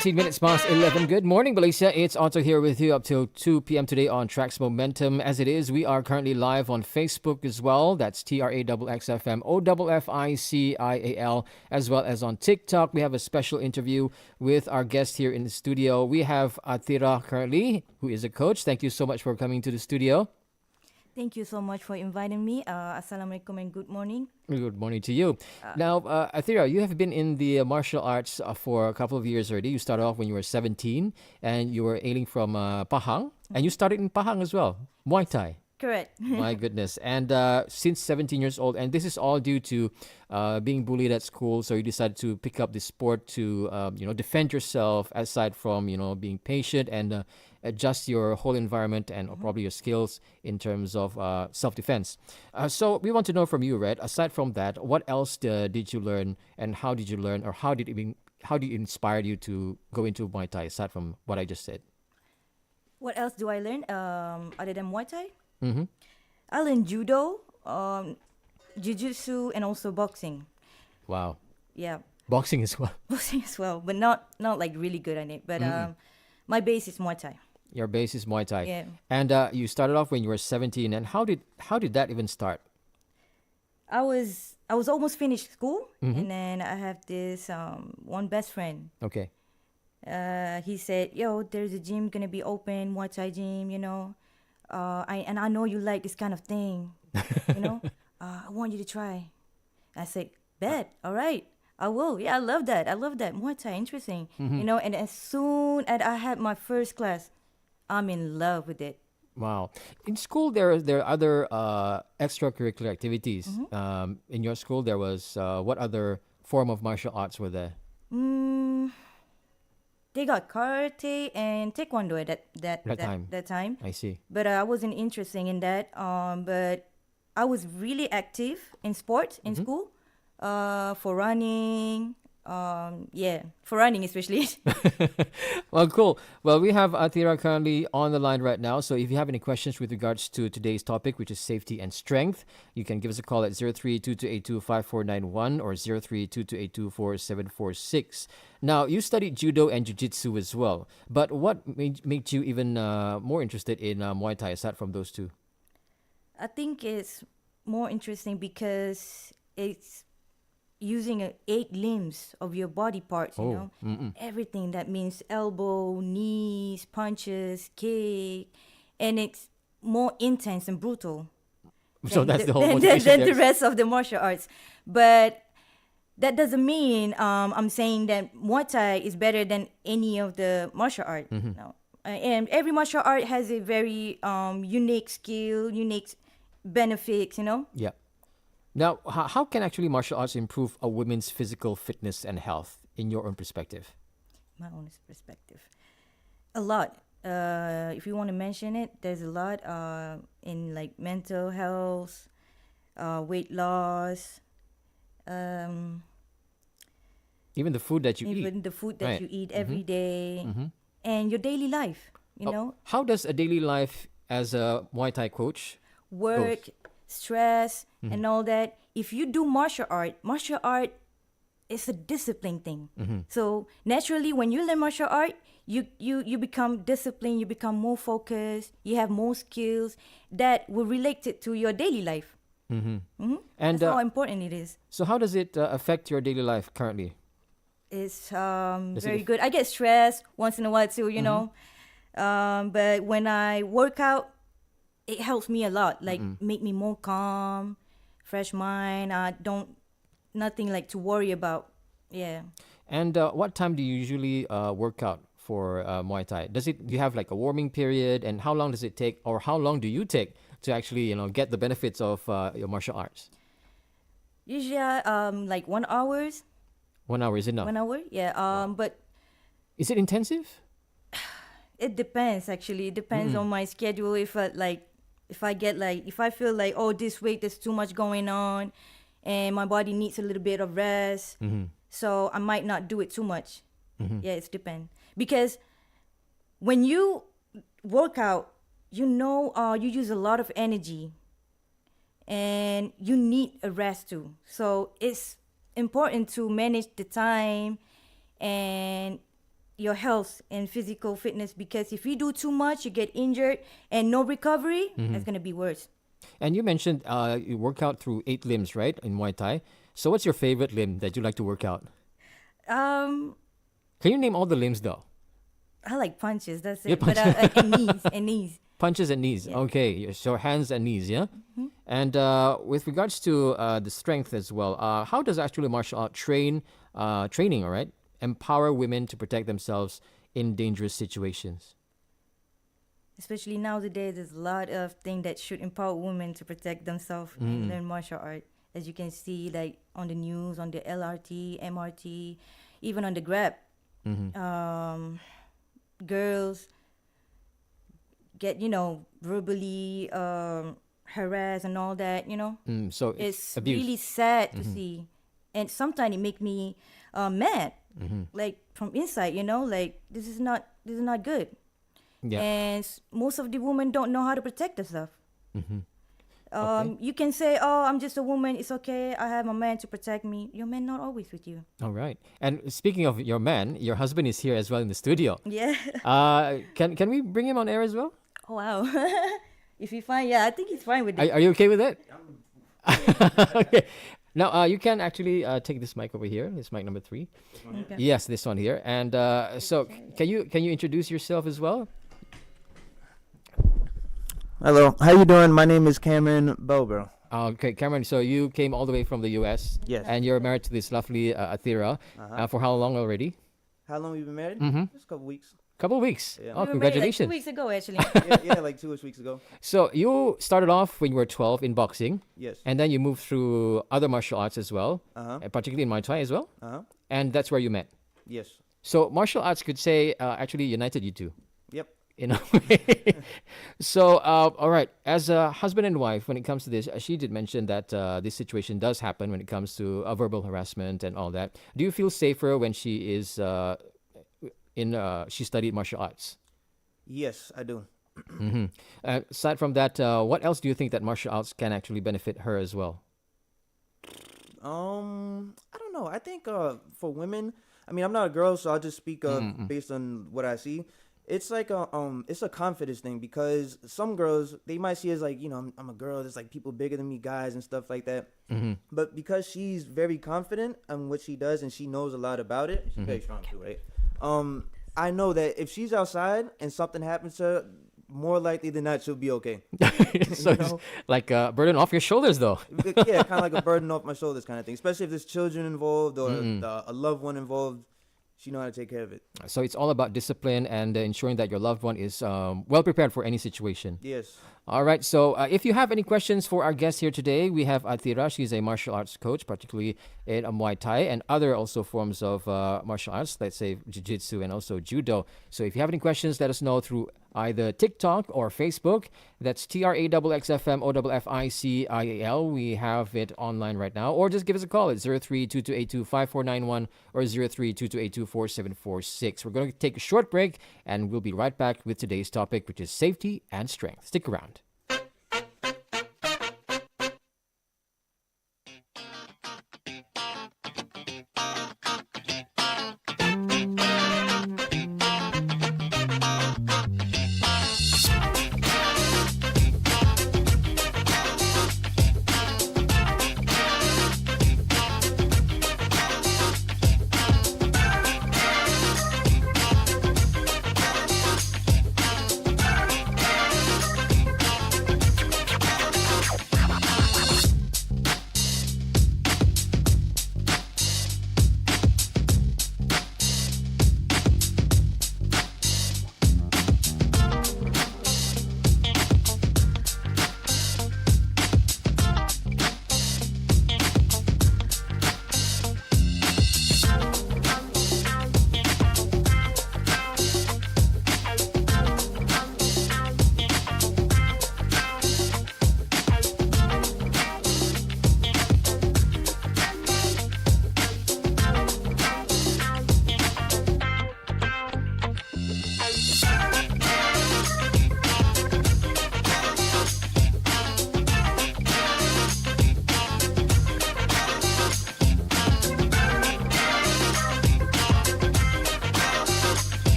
19 minutes past 11. Good morning, Malaysia. It's Otto here with you up till 2 p.m. today on Tracks Momentum. As it is, we are currently live on Facebook as well. That's TRAXXfm, OFFICIAL, as well as on TikTok. We have a special interview with our guest here in the studio. We have Atira currently, who is a coach. Thank you so much for coming to the studio. Thank you so much for inviting me. Assalamualaikum and good morning. Good morning to you. Now, Athira, you have been in the martial arts for a couple of years already. You started off when you were 17 and you were hailing from Pahang. And you started in Pahang as well, Muay Thai. Correct. My goodness. And since 17 years old, and this is all due to being bullied at school, so you decided to pick up the sport to, defend yourself aside from, being patient and adjust your whole environment and probably your skills in terms of self-defense. So we want to know from you, Red, aside from that, what else did you learn and how did you learn, or how did it inspire you to go into Muay Thai aside from what I just said? What else do I learn other than Muay Thai? Mm-hmm. I learned judo, jiu-jitsu, and also boxing. Wow. Yeah, Boxing as well. boxing as well, but not like really good at it. But my base is Muay Thai. Your base is Muay Thai. Yeah. And you started off when you were 17. And how did that even start? I was almost finished school, and then I have this one best friend. Okay. He said, "Yo, there's a gym gonna be open, Muay Thai gym, I know you like this kind of thing, I want you to try." I said, "Bet, all right, I will. Yeah, I love that. Muay Thai, interesting, And as soon as I had my first class, I'm in love with it. Wow. In school, there are other extracurricular activities. In your school, there was what other form of martial arts were there? They got karate and taekwondo at that time. I see. But I wasn't interested in that. But I was really active in sports in school, for running. For running especially. Well, cool. Well, we have Atira currently on the line right now. So if you have any questions with regards to today's topic, which is safety and strength, you can give us a call at 03-2282-5491 or 03-2282-4746. Now, you studied judo and jiu-jitsu as well. But what made you even more interested in Muay Thai aside from those two? I think it's more interesting because it's using 8 limbs of your body parts, everything. That means elbow, knees, punches, kick, and it's more intense and brutal. So that's the whole than motivation. the rest of the martial arts. But that doesn't mean I'm saying that Muay Thai is better than any of the martial art. No. And every martial art has a very unique skill, unique benefits, Yeah. Now, how can actually martial arts improve a woman's physical fitness and health in your own perspective? My own perspective. A lot. If you want to mention it, there's a lot in like mental health, weight loss, even the food that you eat. Even the food that Right. you eat every day, and your daily life, How does a daily life as a Muay Thai coach work, stress, and all that. If you do martial art is a discipline thing. So naturally, when you learn martial art, you become disciplined, you become more focused, you have more skills that will relate it to your daily life. And That's how important it is. So how does it affect your daily life currently? It's very good. I get stressed once in a while too, but when I work out, it helps me a lot, like make me more calm, fresh mind. Nothing like to worry about. Yeah. And what time do you usually work out for Muay Thai? Do you have like a warming period, and how long does it take, or how long do you take to actually get the benefits of your martial arts? Usually, like 1 hour. 1 hour is enough. 1 hour, yeah. But is it intensive? it depends. Actually, it depends on my schedule. If I feel like, oh, this week there's too much going on, and my body needs a little bit of rest, so I might not do it too much. Yeah, it depends. Because when you work out, you use a lot of energy, and you need a rest too. So it's important to manage the time and your health and physical fitness, because if you do too much, you get injured and no recovery, that's gonna be worse. And you mentioned you work out through 8 limbs, right, in Muay Thai. So what's your favorite limb that you like to work out? Um, Can you name all the limbs though? I like punches. That's Yeah, it. But and knees and knees. Punches and knees. Yeah. Okay, so hands and knees, yeah? And with regards to the strength as well, how does actually martial art training, all right, empower women to protect themselves in dangerous situations? Especially nowadays, there's a lot of things that should empower women to protect themselves and learn martial art. As you can see, like on the news, on the LRT, MRT, even on the Grab, girls get, verbally harassed and all that, So It's abuse. really sad to see. And sometimes it make me mad, like from inside, like this is not good. Yeah. And most of the women don't know how to protect themselves. Okay. You can say, "Oh, I'm just a woman. It's okay. I have a man to protect me." Your man not always with you. All right. And speaking of your man, your husband is here as well in the studio. Yeah. Can we bring him on air as well? Oh wow. If he fine, yeah, I think he's fine with it. Are you okay with it? Okay. Now you can actually take this mic over here. This mic number 3. Okay. Yes, this one here. And so can you introduce yourself as well? Hello, how you doing? My name is Cameron Bober. Okay, Cameron. So you came all the way from the U.S. Yes. And you're married to this lovely Athira. For how long already? How long we been married? Just a couple weeks. Couple of weeks. Yeah. Oh, We were married, like, congratulations. 2 weeks ago, actually. Yeah, like 2 weeks ago. So you started off when you were 12 in boxing, Yes. and then you moved through other martial arts as well, Uh-huh. particularly in Muay Thai as well, Uh-huh. and that's where you met. Yes. So martial arts could say actually united you two Yep. in a way. So all right, as a husband and wife, when it comes to this, she did mention that this situation does happen when it comes to verbal harassment and all that. Do you feel safer when she is she studied martial arts? Yes, I do. Aside from that, what else do you think that martial arts can actually benefit her as well? I don't know. I think for women, I mean, I'm not a girl, so I'll just speak based on what I see. It's like it's a confidence thing, because some girls, they might see as like, I'm a girl. There's like people bigger than me, guys and stuff like that. But because she's very confident on what she does and she knows a lot about it, she's very strong too, right? I know that if she's outside and something happens to her, more likely than not, she'll be okay. So it's like a burden off your shoulders, though. Yeah, kind of like a burden off my shoulders kind of thing. Especially if there's children involved or a loved one involved, she know how to take care of it. So it's all about discipline and ensuring that your loved one is well prepared for any situation. Yes. All right. So if you have any questions for our guest here today, we have Athira. She's a martial arts coach, particularly in Muay Thai and other also forms of martial arts, let's say jiu-jitsu and also judo. So if you have any questions, let us know through either TikTok or Facebook. That's TRAXXfm OFFICIAL. We have it online right now. Or just give us a call at 03-2282-5491 or 03-2282-4746. We're going to take a short break and we'll be right back with today's topic, which is safety and strength. Stick around.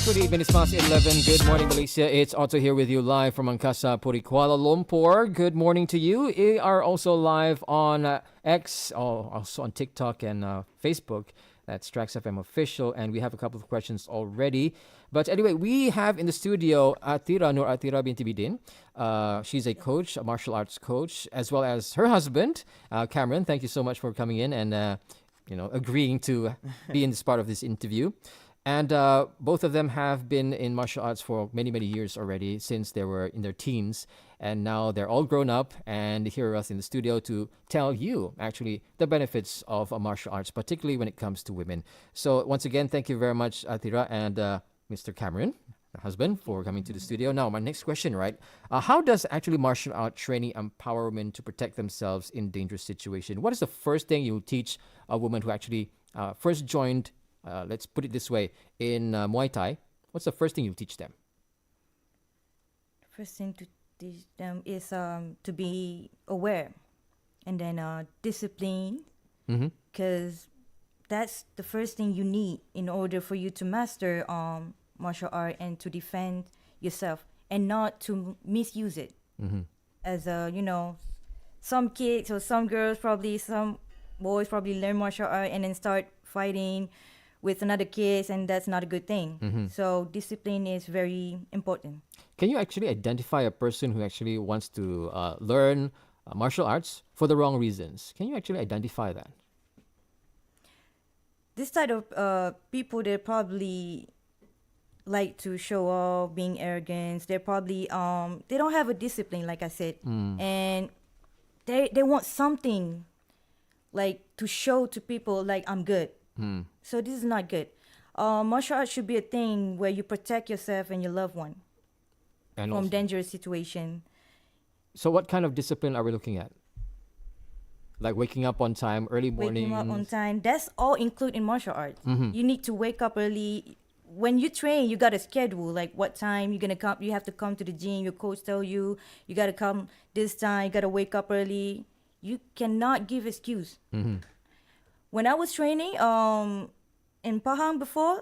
28 minutes past 11. Good morning, Malaysia. It's Otto here with you live from Angkasa Puri, Kuala Lumpur. Good morning to you. We are also live on X, also on TikTok and Facebook. That's TRAXXfm official. And we have a couple of questions already. But anyway, we have in the studio Nur Atira binti Bidin. She's a coach, a martial arts coach, as well as her husband, Cameron. Thank you so much for coming in and agreeing to be in this part of this interview. And both of them have been in martial arts for many, many years already, since they were in their teens. And now they're all grown up and here with us in the studio to tell you, actually, the benefits of martial arts, particularly when it comes to women. So once again, thank you very much, Atira and Mr. Cameron, her husband, for coming to the studio. Now, my next question, right? How does actually martial art training empower women to protect themselves in dangerous situations? What is the first thing you teach a woman who actually first joined, let's put it this way, in Muay Thai? What's the first thing you teach them? First thing to teach them is to be aware, and then discipline, because that's the first thing you need in order for you to master martial art and to defend yourself and not to misuse it. As some kids or some girls, probably some boys probably learn martial art and then start fighting with another kids, and that's not a good thing. So discipline is very important. Can you actually identify a person who actually wants to learn martial arts for the wrong reasons? Can you actually identify that? This type of people, they probably like to show off, being arrogant. They're probably they don't have a discipline, like I said, and they want something like to show to people, like I'm good. So this is not good. Martial arts should be a thing where you protect yourself and your loved one And from also, dangerous situation. so what kind of discipline are we looking at? Like waking up on time, early morning. Waking up on time, that's all included in martial arts. You need to wake up early. When you train, you got a schedule, like what time you're gonna come. You have to come to the gym. Your coach tell you got to come this time. You got to wake up early. You cannot give excuse. When I was training in Pahang before,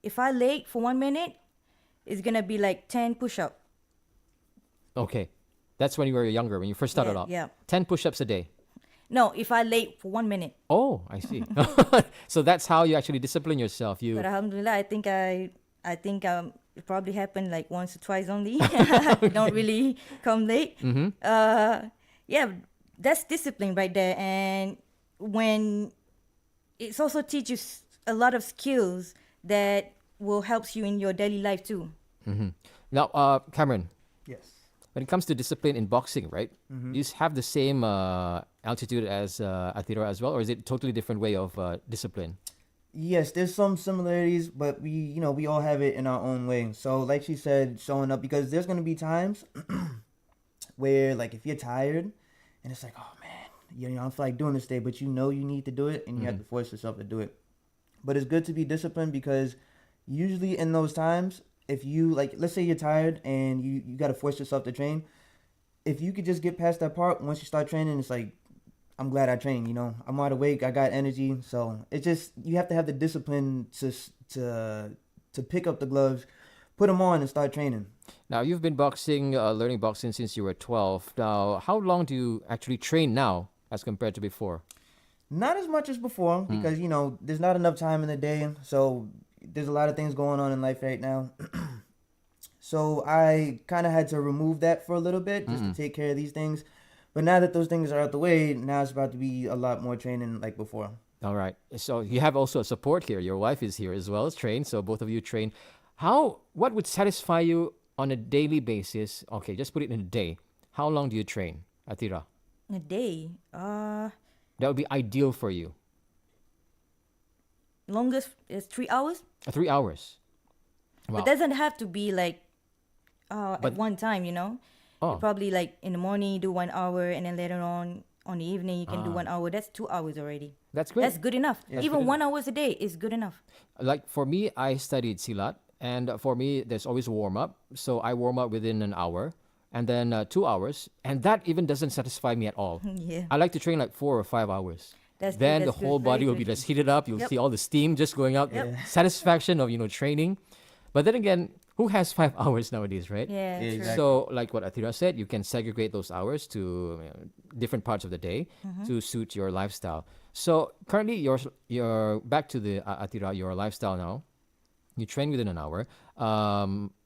if I late for 1 minute, it's gonna be like 10 push-up. Okay. That's when you were younger, when you first started off. Yeah. 10 push-ups a day. No, if I late for 1 minute. Oh, I see. So that's how you actually discipline yourself. But alhamdulillah, I think it probably happened like once or twice only. Don't really come late. Yeah, that's discipline right there. And when it also teaches a lot of skills that will help you in your daily life too. Now, Cameron, Yes. when it comes to discipline in boxing, right? You have the same altitude as Atira as well, or is it a totally different way of discipline? Yes, there's some similarities, but we all have it in our own way. So like she said, showing up, because there's going to be times where, like, if you're tired and it's like, oh man, I don't feel like doing this day, but you need to do it, and you have to force yourself to do it. But it's good to be disciplined, because usually in those times, if you, like, let's say you're tired and you got to force yourself to train, if you could just get past that part, once you start training, it's like, I'm glad I trained, I'm wide awake, I got energy. So it's just, you have to have the discipline to pick up the gloves, put them on, and start training. Now, you've been learning boxing since you were 12. Now, how long do you actually train now as compared to before? Not as much as before, because, there's not enough time in the day. So there's a lot of things going on in life right now. So I kind of had to remove that for a little bit just to take care of these things. But now that those things are out the way, now it's about to be a lot more training like before. All right. So you have also a support here. Your wife is here as well as trained. So both of you train. What would satisfy you on a daily basis? Okay, just put it in a day. How long do you train, Atira? A day? That would be ideal for you. Longest is 3 hours. 3 hours. Wow. It doesn't have to be like at one time, Oh. You probably like in the morning you do 1 hour, and then later on the evening you can do 1 hour. That's 2 hours already. That's great. That's good enough. Yeah, Even good 1 hour a day is good enough. Like for me, I studied Silat, and for me, there's always a warm up. So I warm up within an hour, and then 2 hours, and that even doesn't satisfy me at all. Yeah. I like to train like 4 or 5 hours. That's Then good, the that's good, whole very body will good. be just heated up. You'll Yep. see all the steam just going out. Yep. The satisfaction of training. But then again, who has 5 hours nowadays, right? Yeah, Yeah, true. exactly. So, like what Athira said, you can segregate those hours to different parts of the day to suit your lifestyle. So, currently, you're back to the Athira, your lifestyle now. You train within an hour,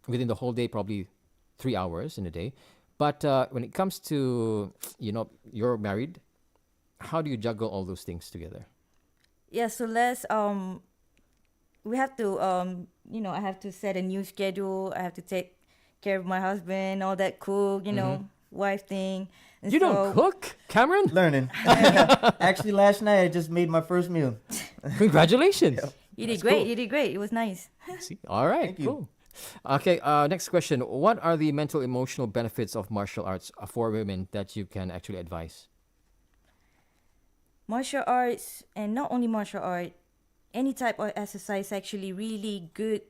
within the whole day, probably 3 hours in a day. But when it comes to, you're married, how do you juggle all those things together? Yeah, so let's we have to I have to set a new schedule. I have to take care of my husband, all that cook, wife thing. And You don't cook, Cameron? Learning. Actually, last night I just made my first meal. Congratulations. You did That's great. cool. You did great. It was nice. See? All right, Thank you. cool. Okay, next question. What are the mental emotional benefits of martial arts for women that you can actually advise? Martial arts, and not only martial art, any type of exercise actually really good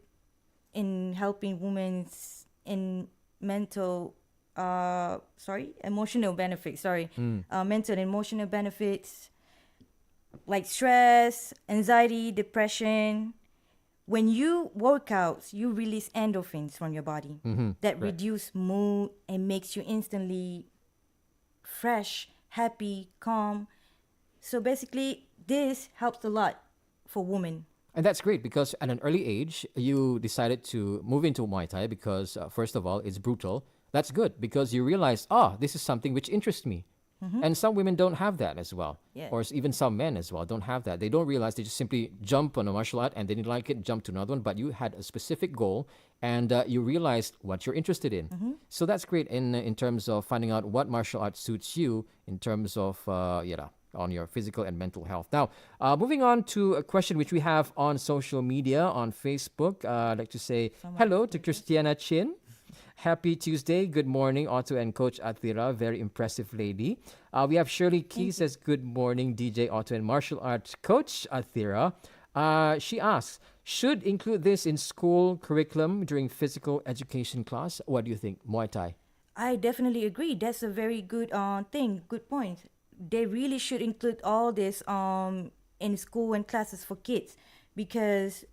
in helping women's in mental emotional benefits, mental and emotional benefits like stress, anxiety, depression. When you work out, you release endorphins from your body that right. reduce mood and makes you instantly fresh, happy, calm. So basically, this helps a lot for women. And that's great because at an early age, you decided to move into Muay Thai because, first of all, it's brutal. That's good because you realize, this is something which interests me. And some women don't have that as well. Yeah. Or even some men as well don't have that. They don't realize they just simply jump on a martial art and they didn't like it, jump to another one. But you had a specific goal and you realized what you're interested in. So that's great in terms of finding out what martial art suits you in terms of, on your physical and mental health. Now, moving on to a question which we have on social media, on Facebook. I'd like to say hello to Christiana Chin. Happy Tuesday. Good morning, Otto and Coach Athira. Very impressive lady. We have Shirley Key says, good morning, DJ Otto and martial arts coach Athira. She asks, should include this in school curriculum during physical education class? What do you think? Muay Thai. I definitely agree. That's a very good thing. Good point. They really should include all this in school and classes for kids because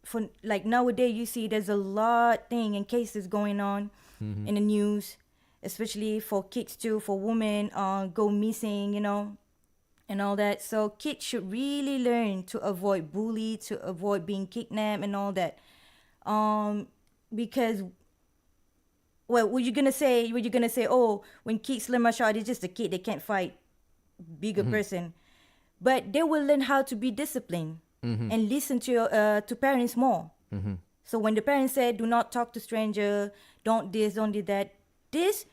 for like nowadays you see there's a lot thing and cases going on in the news, especially for kids too, for women go missing, and all that. So kids should really learn to avoid bully, to avoid being kidnapped and all that. Because what you're gonna say, oh, when kids learn martial art, it's just a kid, they can't fight bigger person. But they will learn how to be disciplined and listen to parents more. So when the parents say, do not talk to stranger, don't this, don't do that, this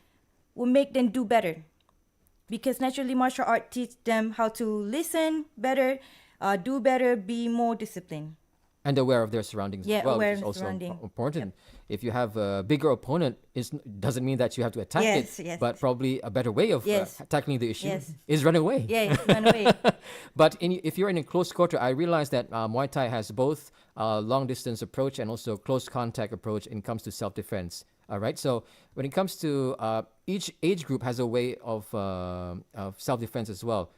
will make them do better. Because naturally martial art teach them how to listen better, do better, be more disciplined. And aware of their surroundings Yeah, as well, aware which is of also surrounding. important. If you have a bigger opponent, it doesn't mean that you have to attack Yes, it, yes. but probably a better way of Yes. tackling the issue Yes. is run away. Yeah, run away. But if you're in a close quarter, I realize that Muay Thai has both long distance approach and also close contact approach when it comes to self-defense. All right. So when it comes to each age group has a way of self-defense as well.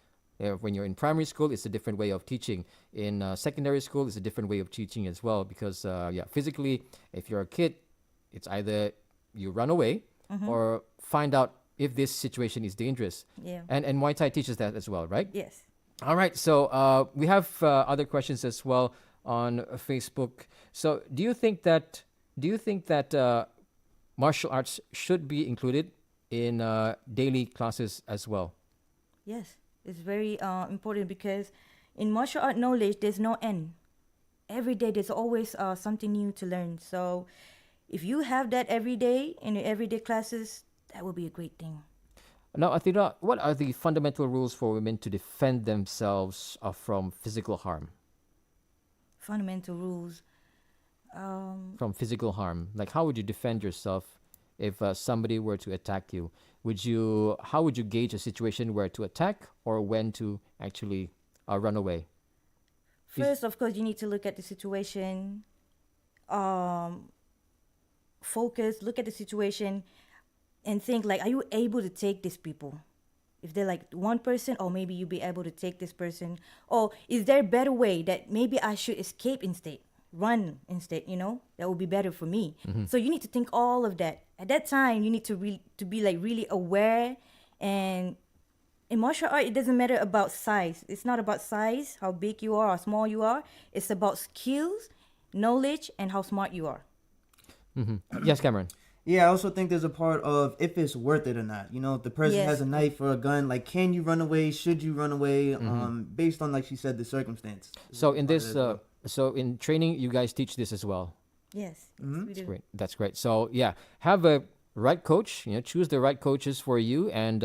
When you're in primary school, it's a different way of teaching. In secondary school, it's a different way of teaching as well. Because physically, if you're a kid, it's either you run away or find out if this situation is dangerous. Yeah. And Muay Thai teaches that as well, right? Yes. All right. So we have other questions as well on Facebook. So do you think that martial arts should be included in daily classes as well? Yes. It's very important because in martial art knowledge, there's no end. Every day, there's always something new to learn. So if you have that every day in your everyday classes, that will be a great thing. Now, Athira, what are the fundamental rules for women to defend themselves from physical harm? Fundamental rules. From physical harm, like how would you defend yourself if somebody were to attack you? How would you gauge a situation where to attack or when to actually run away? First, of course, you need to look at the situation. Focus, look at the situation and think like, are you able to take these people? If they're like one person, or maybe you'll be able to take this person. Or is there a better way that maybe I should escape instead run instead, that would be better for me. So you need to think all of that. At that time, you need to be like really aware. And in martial art, it doesn't matter about size. It's not about size, how big you are or small you are. It's about skills, knowledge, and how smart you are. Yes, Cameron. Yeah, I also think there's a part of if it's worth it or not. If the person Yes. has a knife or a gun, like, can you run away? Should you run away? Based on, like she said, the circumstance. So in Part of this, it as well. so in training, you guys teach this as well. Yes, we do. Great. That's great. So yeah, have a right coach. Choose the right coaches for you, and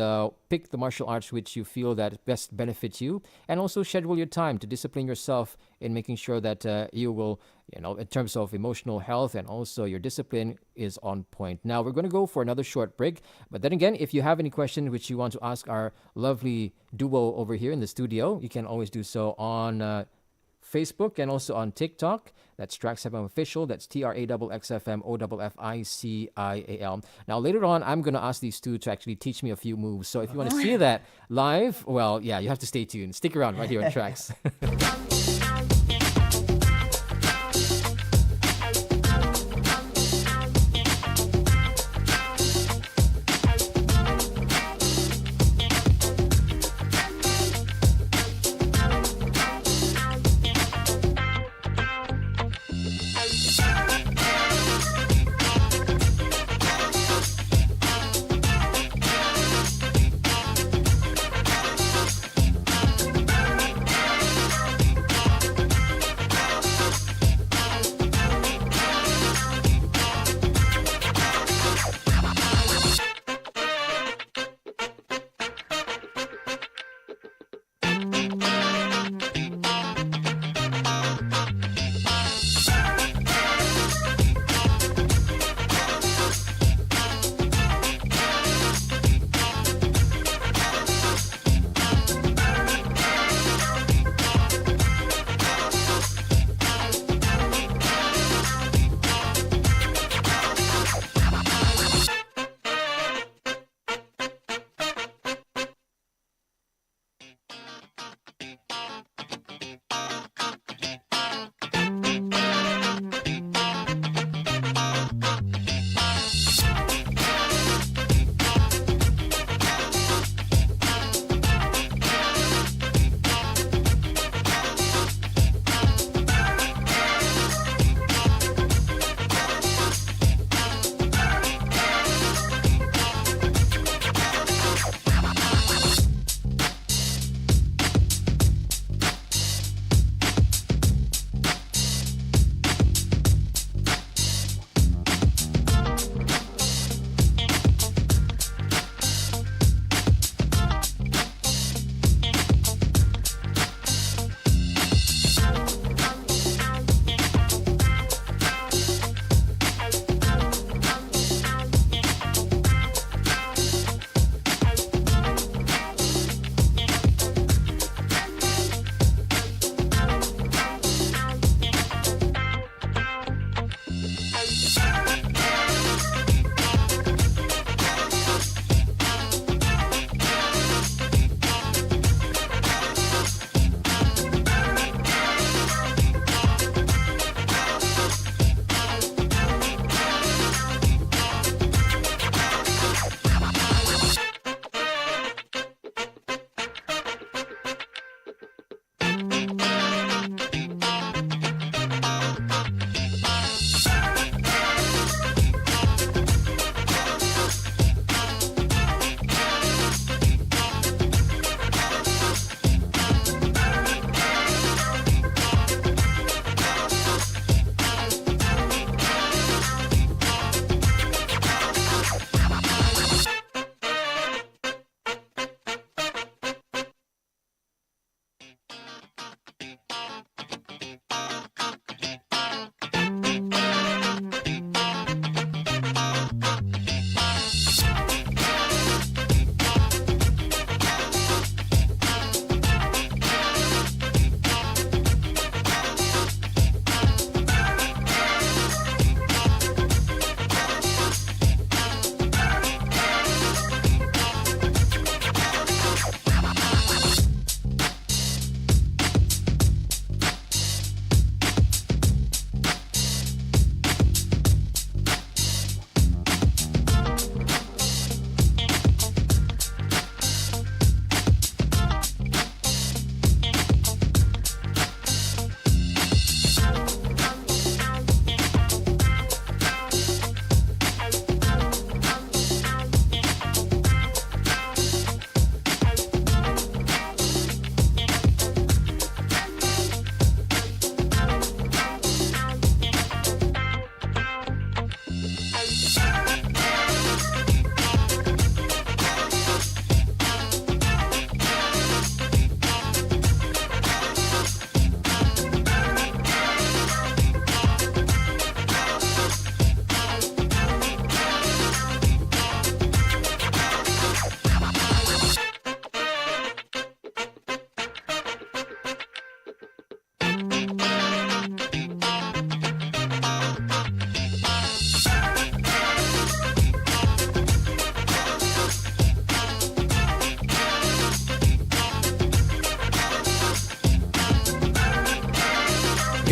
pick the martial arts which you feel that best benefits you, and also schedule your time to discipline yourself in making sure that you will, in terms of emotional health and also your discipline is on point. Now we're going to go for another short break, but then again, if you have any question which you want to ask our lovely duo over here in the studio, you can always do so on Facebook and also on TikTok. That's TRAXXfm Official. That's TRAXXfm OFFICIAL. Now, later on, I'm going to ask these two to actually teach me a few moves. So if you want to see that live, well, yeah, you have to stay tuned. Stick around right here on Trax.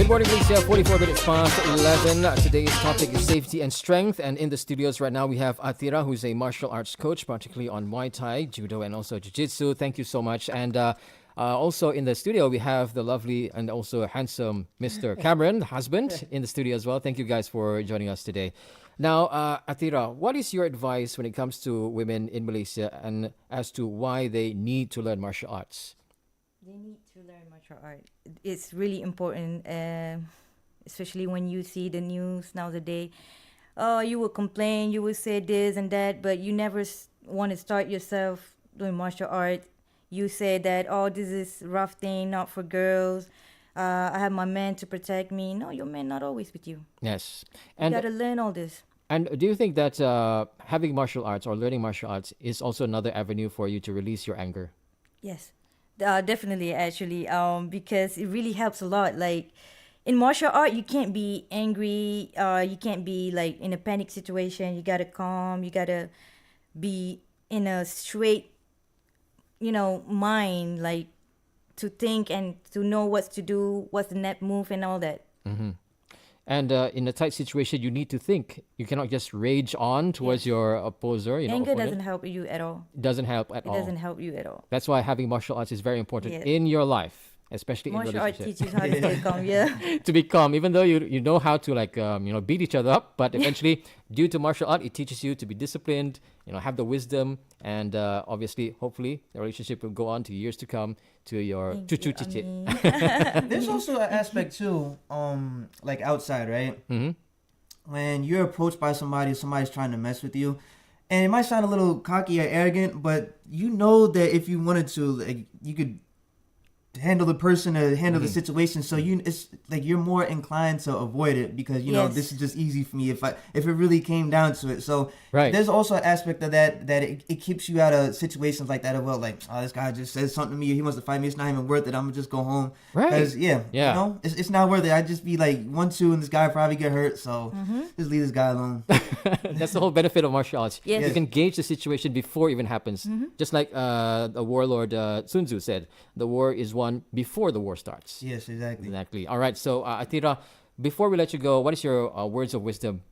Good morning, Malaysia. 44 minutes past 11. Today's topic is safety and strength. And in the studios right now, we have Atira, who's a martial arts coach, particularly on Muay Thai, Judo, and also Jiu-Jitsu. Thank you so much. And also in the studio, we have the lovely and also handsome Mr. Cameron, the husband, in the studio as well. Thank you guys for joining us today. Now, Atira, what is your advice when it comes to women in Malaysia and as to why they need to learn martial arts? They need to learn martial art. It's really important, especially when you see the news nowadays. Oh, you will complain, you will say this and that, but you never want to start yourself doing martial art. You say that, oh, this is rough thing, not for girls. I have my man to protect me. No, your man not always with you. Yes. You got to learn all this. And do you think that having martial arts or learning martial arts is also another avenue for you to release your anger? Yes. Definitely, actually, because it really helps a lot. Like in martial art, you can't be angry. You can't be like in a panic situation. You gotta calm. You gotta be in a straight, mind, like to think and to know what to do, what's the next move, and all that. Mm-hmm. And in a tight situation, you need to think. You cannot just rage on towards your opposer. Anger opponent. doesn't help you at all. Doesn't help at all. It doesn't help you at all. That's why having martial arts is very important in your life, especially Martial in art relationship. teaches how to stay calm. Yeah. To be calm, even though you know how to beat each other up, but eventually, due to martial art, it teaches you to be disciplined. Have the wisdom, and obviously, hopefully, the relationship will go on to years to come to your chuchu. There's also an aspect too, like outside, right? Mm-hmm. When you're approached by somebody's trying to mess with you, and it might sound a little cocky or arrogant, but you know that if you wanted to, like, you could handle the person or handle the situation, so it's like you're more inclined to avoid it because this is just easy for me if it really came down to it. So there's also an aspect of that it keeps you out of situations like that. Well, like, oh, this guy just says something to me, he wants to fight me, it's not even worth it, I'm gonna just go home. Because it's not worth it. I'd just be like 1-2 and this guy probably get hurt, so just leave this guy alone. That's the whole benefit of martial arts. Yes. You can gauge the situation before it even happens. Just like the warlord Sun Tzu said, the war is won before the war starts. Yes, exactly. All right, so Atira, before we let you go, what is your words of wisdom?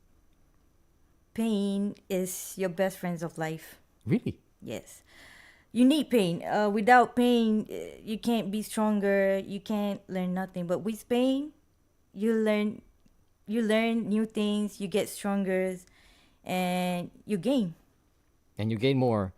Pain is your best friends of life. Really? Yes. You need pain. Without pain, you can't be stronger. You can't learn nothing. But with pain, you learn new things. You get stronger, and you gain. And you gain more.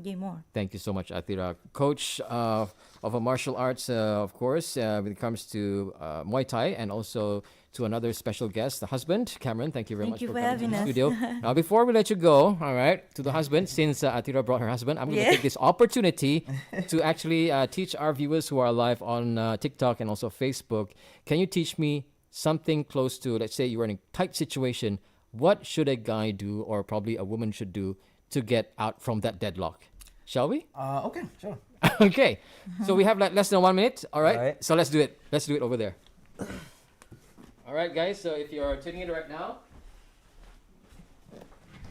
Gain more. Thank you so much, Atira. Coach of a martial arts, of course, when it comes to Muay Thai, and also to another special guest, the husband, Cameron. Thank you very much for coming to the studio. Now, before we let you go, all right, to the husband, since Atira brought her husband, I'm going to take this opportunity to actually teach our viewers who are live on TikTok and also Facebook. Can you teach me something close to, let's say you are in a tight situation, what should a guy do, or probably a woman should do, to get out from that deadlock? Shall we? Okay, sure. Okay. So we have like less than 1 minute. All right. So let's do it. Let's do it over there. All right, guys. So if you're tuning in right now,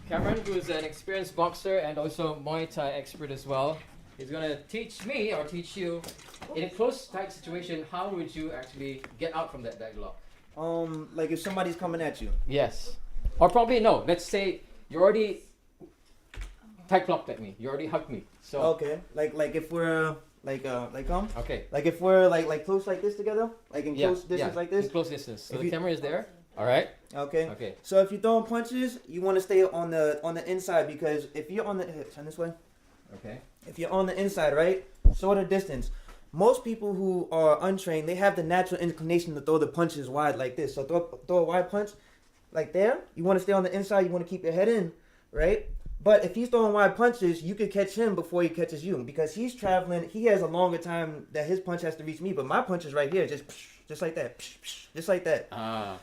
Cameron, who is an experienced boxer and also Muay Thai expert as well, is going to teach me or teach you in a close, tight situation, how would you actually get out from that deadlock? Like if somebody's coming at you. Yes. Or probably no. Let's say you're already tight clocked at me. You already hugged me. So okay, like if we're like okay, like if we're like close like this together, like in close distance like this. In close distance. So the camera is there. All right. Okay. So if you're throwing punches, you want to stay on the inside, because if you're on the turn this way. Okay. If you're on the inside, right, short of distance. Most people who are untrained, they have the natural inclination to throw the punches wide like this. So throw a wide punch like there. You want to stay on the inside. You want to keep your head in, right? But if he's throwing wide punches, you could catch him before he catches you, because he's traveling. He has a longer time that his punch has to reach me, but my punch is right here, just like that, just like that.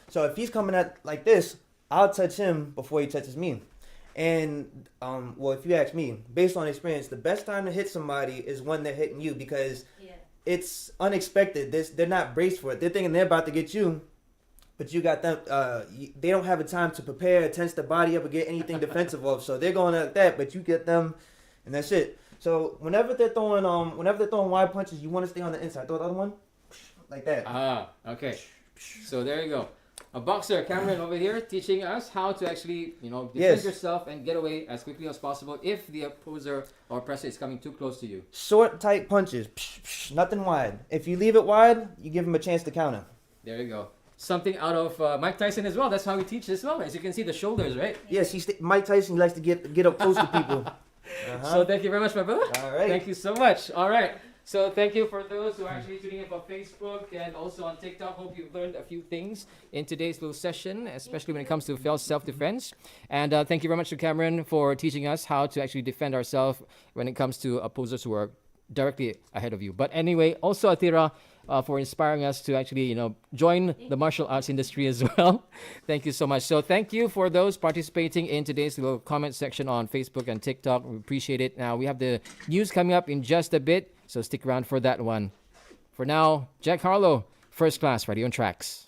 So if he's coming at like this, I'll touch him before he touches me. And well, if you ask me, based on experience, the best time to hit somebody is when they're hitting you, because it's unexpected. They're not braced for it. They're thinking they're about to get you. But you got them. They don't have a time to prepare, tense the body up, or get anything defensive off. So they're going like that. But you get them, and that's it. So whenever they're throwing wide punches, you want to stay on the inside. Throw the other one, like that. Okay. So there you go. A boxer, Cameron over here, teaching us how to actually, defend yourself and get away as quickly as possible if the opposer or oppressor is coming too close to you. Short, tight punches. Nothing wide. If you leave it wide, you give him a chance to counter. There you go. Something out of Mike Tyson as well. That's how we teach as well. As you can see, the shoulders, right? Yes, Mike Tyson likes to get up close to people. So thank you very much, my brother. All right. Thank you so much. All right. So thank you for those who are actually tuning in on Facebook and also on TikTok. Hope you've learned a few things in today's little session, especially when it comes to self-defense. And thank you very much to Cameron for teaching us how to actually defend ourselves when it comes to opposers who are directly ahead of you. But anyway, also Atira for inspiring us to actually, join the martial arts industry as well. Thank you so much. So thank you for those participating in today's little comment section on Facebook and TikTok. We appreciate it. Now we have the news coming up in just a bit, so stick around for that one. For now, Jack Harlow, First Class, Radio on Tracks.